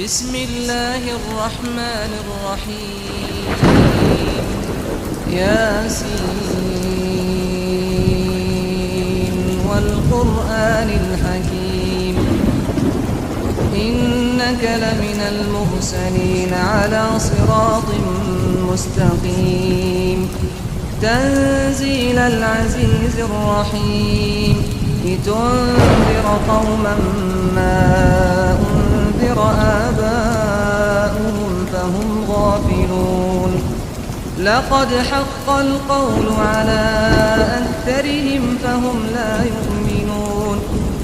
بسم الله الرحمن الرحيم. ياسين والقرآن الحكيم إنك لمن المرسلين على صراط مستقيم تنزيل العزيز الرحيم لتنذر قوما ما أنذر آباؤهم فهم غافلون لقد حق القول على أكثرهم فهم لا يؤمنون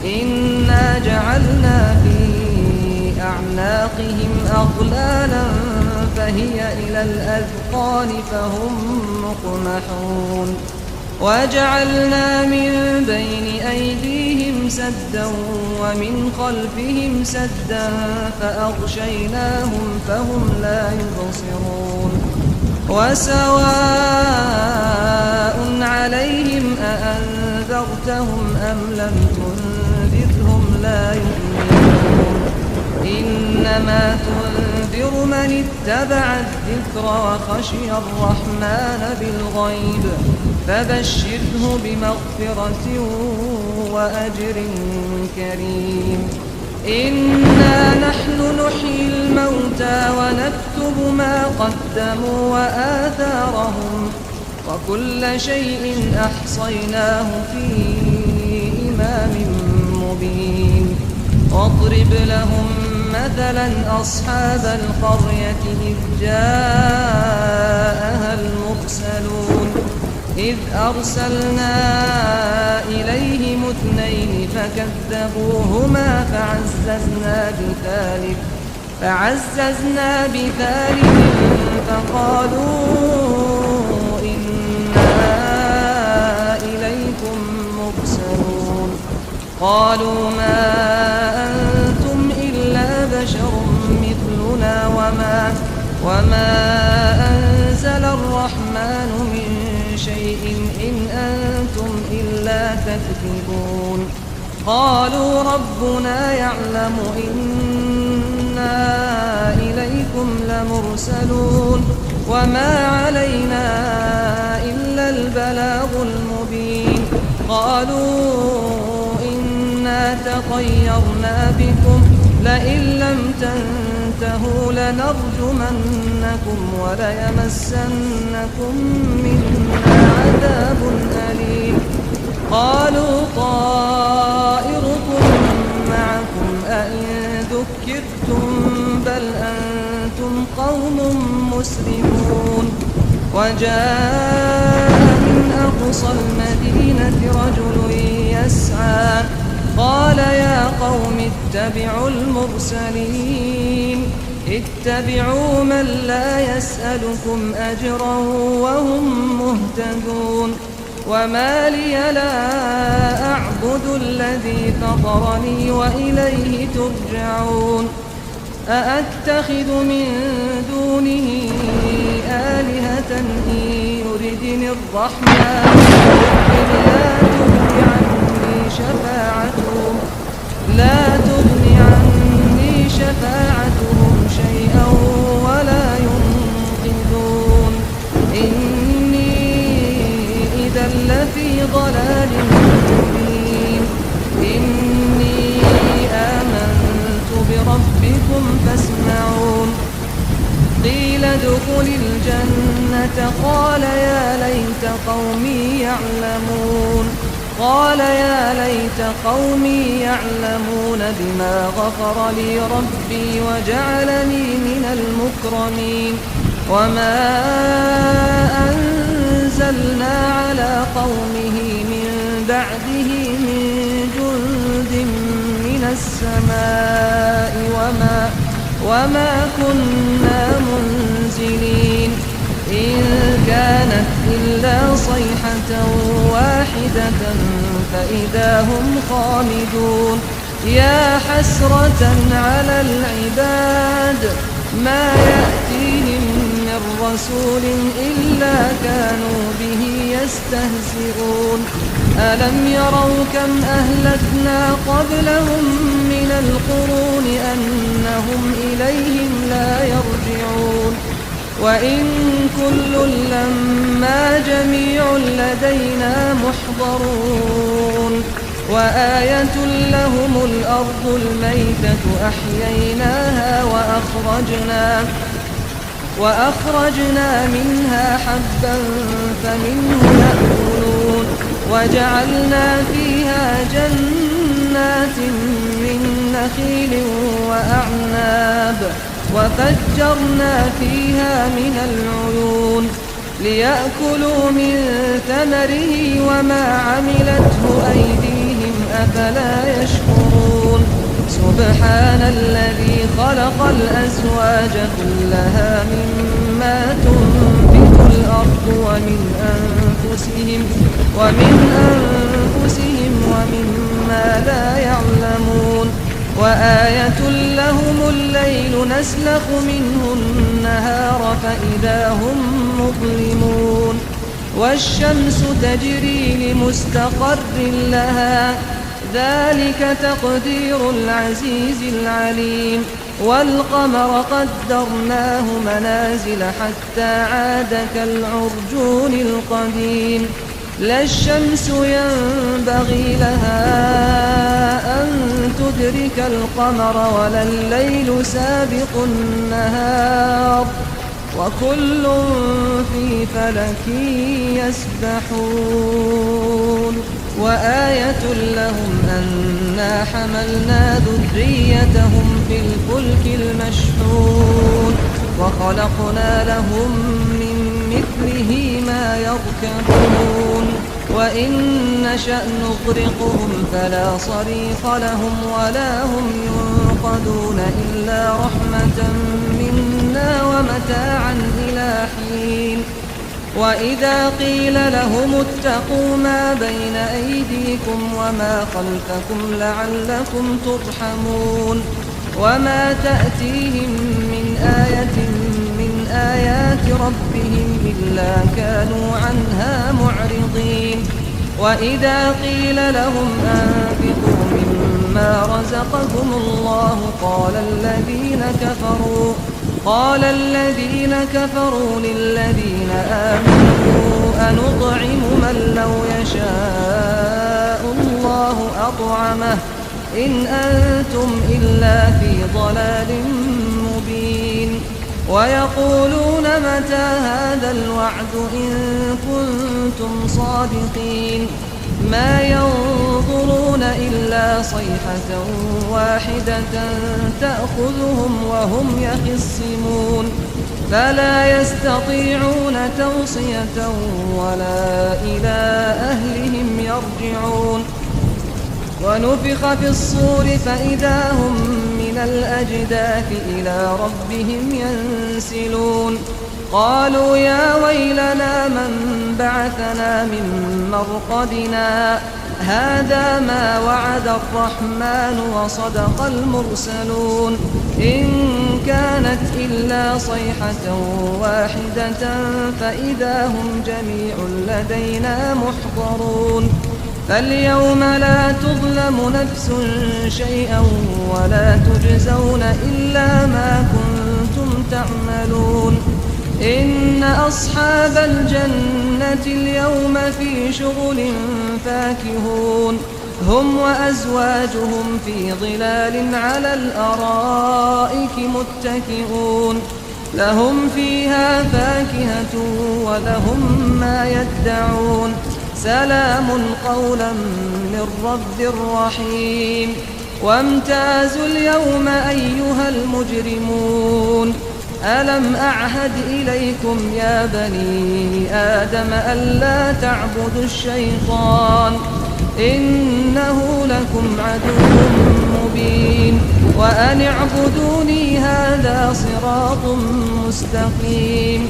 إنا جعلنا في أعناقهم أغلالا فهي إلى الأذقان فهم مقمحون وجعلنا من بين أيديهم سدا ومن خلفهم سدا فأغشيناهم فهم لا يبصرون وسواء عليهم أأنذرتهم أم لم تنذرهم لا يؤمنون إنما تنذر من اتبع الذكر وخشي الرحمن بالغيب فبشره بمغفرة وأجر كريم إنا نحن نحيي الموتى ونكتب ما قدموا وآثارهم وكل شيء أحصيناه في إمام مبين واضرب لهم مثلا أصحاب القرية إذ جاءها المرسلون إذ أرسلنا إليهم اثنين فكذبوهما فعززنا بثالث فقالوا إنا إليكم مرسلون قالوا ما أنتم إلا بشر مثلنا وما أنزل الرحمن من شيء إن أنتم إلا تكذبون قالوا ربنا يعلم إنا إليكم لمرسلون وما علينا إلا البلاغ المبين قالوا إنا تطيرنا بكم لئن لم تنتهوا لنرجمنكم وليمسنكم منا عذاب أليم قالوا طائركم معكم أئن ذكرتم بل أنتم قوم مسرفون وجاء من أقصى المدينة رجل يسعى قال يا قوم اتبعوا المرسلين اتبعوا من لا يسألكم أجرا وهم مهتدون وما لي لا أعبد الذي فطرني وإليه ترجعون أأتخذ من دونه آلهة إن يردني الرحمن لا تغني عني شفاعتهم شيئا ولا ينقذون إني إذا لفي ضلال مبين إني آمنت بربكم فاسمعون قيل ادخل الجنة قال يا ليت قومي يعلمون بما غفر لي ربي وجعلني من المكرمين وما أنزلنا على قومه من بعده من جند من السماء وما كنا منزلين إن كانت إلا صيحة واحدة فإذا هم خامدون يا حسرة على العباد ما يأتيهم من رسول إلا كانوا به يستهزئون ألم يروا كم أهلكنا قبلهم من القرون أنهم إليهم لا يرجعون وإن كل لما جميع لدينا محضرون وآية لهم الأرض الميتة أحييناها وأخرجنا منها حبا فمنه يأكلون وجعلنا فيها جنات من نخيل وأعناب وفجرنا فيها من العيون ليأكلوا من ثمره وما عملته أيديهم أفلا يشكرون سبحان الذي خلق الأزواج كلها مما تنبت الأرض ومن أنفسهم ومما لا يعلمون وآية لهم الليل نسلخ منه النهار فإذا هم مظلمون والشمس تجري لمستقر لها ذلك تقدير العزيز العليم والقمر قدرناه منازل حتى عاد كالعرجون القديم لا الشمس ينبغي لها أن تدرك القمر ولا الليل سابق النهار وكل في فلك يسبحون وآية لهم أنا حملنا ذريتهم في الفلك المشحون وخلقنا لهم من مثله ما يركبون وإن نشأ نغرقهم فلا صريخ لهم ولا هم ينقذون إلا رحمة منا ومتاعا إلى حين وإذا قيل لهم اتقوا ما بين أيديكم وما خلفكم لعلكم ترحمون وما تأتيهم من آية من آيات ربهم إلا كانوا عنها معرضين وإذا قيل لهم أنفقوا مما رزقكم الله قال الذين كفروا للذين آمنوا أنطعم من لو يشاء الله أطعمه إن أنتم إلا في ضلال مبين ويقولون متى هذا الوعد إن كنتم صادقين ما ينظرون إلا صيحة واحدة تأخذهم وهم يخصمون فلا يستطيعون توصية ولا إلى أهلهم يرجعون ونفخ في الصور فإذا هم من الأجداث إلى ربهم ينسلون قالوا يا ويلنا من بعثنا من مرقدنا هذا ما وعد الرحمن وصدق المرسلون إن كانت إلا صيحة واحدة فإذا هم جميع لدينا محضرون فاليوم لا تظلم نفس شيئا ولا تجزون إلا ما كنتم تعملون إن أصحاب الجنة اليوم في شغل فاكهون هم وأزواجهم في ظلال على الأرائك متكئون لهم فيها فاكهة ولهم ما يدعون سلام قولا من رب رحيم وامتازوا اليوم أيها المجرمون ألم أعهد إليكم يا بني آدم ألا تعبدوا الشيطان إنه لكم عدو مبين وأن اعبدوني هذا صراط مستقيم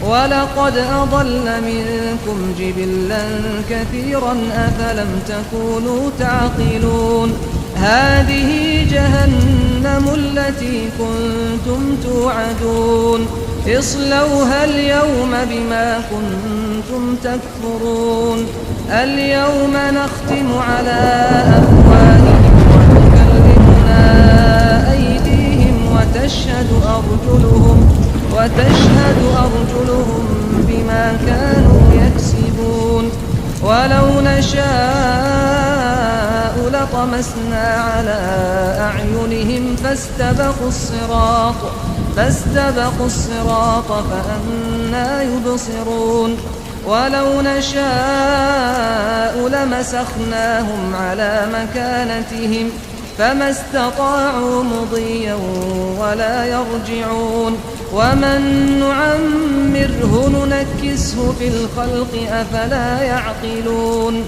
ولقد أضل منكم جبلا كثيرا أفلم تكونوا تعقلون هذه جهنم التي كنتم توعدون اصلوها اليوم بما كنتم تكفرون اليوم نختم على أفواههم ونكلمهم لطمسنا على أعينهم فاستبقوا الصراط فأنى يبصرون ولو نشاء لمسخناهم على مكانتهم فما استطاعوا مضيا ولا يرجعون ومن نعمره ننكسه في الخلق أفلا يعقلون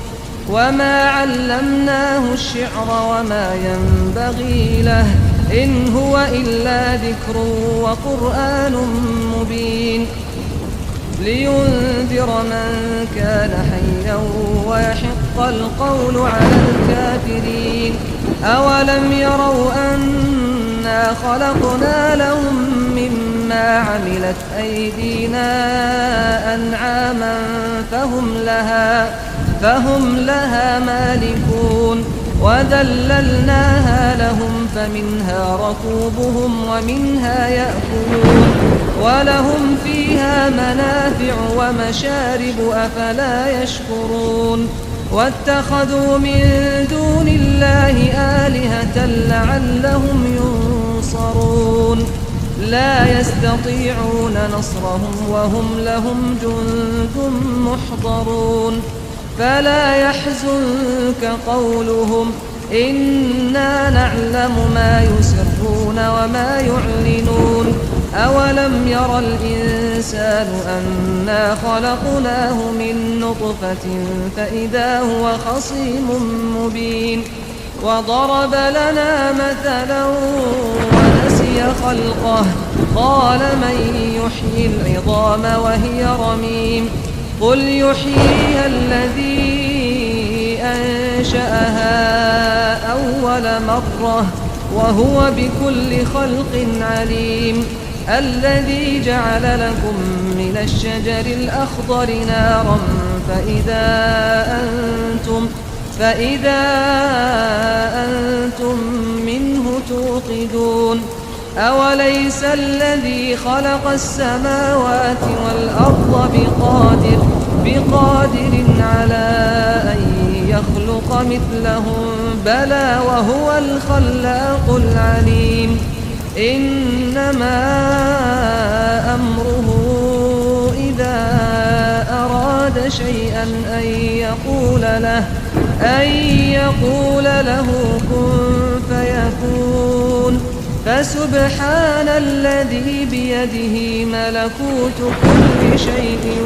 وما علمناه الشعر وما ينبغي له إن هو إلا ذكر وقرآن مبين لينذر من كان حيا ويحق القول على الكافرين أولم يروا أنا خلقنا لهم مما عملت أيدينا أنعاما فهم لها مالكون وذللناها لهم فمنها ركوبهم ومنها يأكلون ولهم فيها منافع ومشارب أفلا يشكرون واتخذوا من دون الله آلهة لعلهم ينصرون لا يستطيعون نصرهم وهم لهم جند محضرون فلا يحزنك قولهم إنا نعلم ما يسرون وما يعلنون أولم ير الإنسان أنا خلقناه من نطفة فإذا هو خصيم مبين وضرب لنا مثلا ونسي خلقه قال من يحيي العظام وهي رميم قل يحييها الذي أنشأها أول مرة وهو بكل خلق عليم الذي جعل لكم من الشجر الأخضر نارا فإذا أنتم منه توقدون أوليس الذي خلق السماوات والأرض بقادر على أن يخلق مثلهم بلى وهو الخلاق العليم إنما أمره إذا أراد شيئا أن يقول له كن فيكون فسبحان الذي بيده ملكوت كل شيء